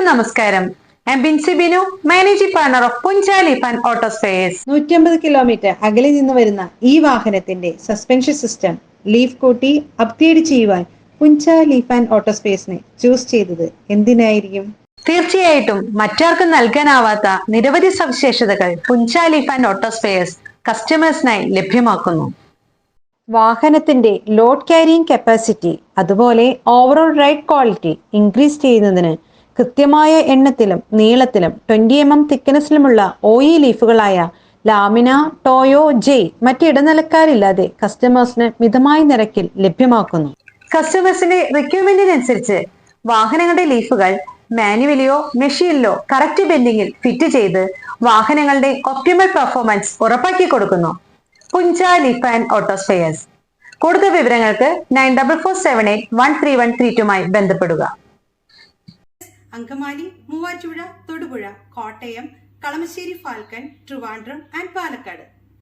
നമസ്കാരം. I'm Binsi Binu, Managing Partner of Puncha Leaf and Auto Space. 150 kilometre അകലെ നിന്ന് വരുന്ന ഈ വാഹനത്തിന്റെ സസ്പെൻഷൻ സിസ്റ്റം ലീഫ് കൂട്ടി അപ്ഗ്രേഡ് ചെയ്യുവാൻ പുഞ്ച ലീഫ് ആൻഡ് ഓട്ടോ സ്പേസിനെ ചൂസ് ചെയ്തത് എന്തിനായിരിക്കും? തീർച്ചയായിട്ടും മറ്റാർക്കും നൽകാനാവാത്ത നിരവധി സവിശേഷതകൾ പുഞ്ച ലീഫ് ആൻഡ് ഓട്ടോ സ്പെയർസ് കസ്റ്റമേഴ്സിനായി ലഭ്യമാക്കുന്നു. വാഹനത്തിന്റെ ലോഡ് ക്യാരിയിങ് കപ്പാസിറ്റി അതുപോലെ ഓവറോൾ റൈഡ് ക്വാളിറ്റി ഇൻക്രീസ് ചെയ്യുന്നതിന് കൃത്യമായ എണ്ണത്തിലും നീളത്തിലും 20 mm തിക്നെസ്സിലുമുള്ള OE ലീഫുകളായ ലാമിന, ടോയോ, ജെയ് മറ്റ് ഇടനിലക്കാരില്ലാതെ കസ്റ്റമേഴ്സിന് മിതമായ നിരക്കിൽ ലഭ്യമാക്കുന്നു. കസ്റ്റമേഴ്സിന്റെ റിക്വയർമെന്റിനനുസരിച്ച് വാഹനങ്ങളുടെ ലീഫുകൾ മാനുവലിയോ മെഷീനിലോ കറക്റ്റ് ബെൻഡിങ്ങിൽ ഫിറ്റ് ചെയ്ത് വാഹനങ്ങളുടെ ഒപ്റ്റിമൽ പെർഫോമൻസ് ഉറപ്പാക്കി കൊടുക്കുന്നു. പുഞ്ച ലീഫ് ആൻഡ് ഓട്ടോ സ്പെയർസ്. കൂടുതൽ വിവരങ്ങൾക്ക് 9447813132 ബന്ധപ്പെടുക. Angamaly, Muvattupuzha, Thodupuzha, Kottayam, Kalamassery, falcon, Trivandrum and Palakkad.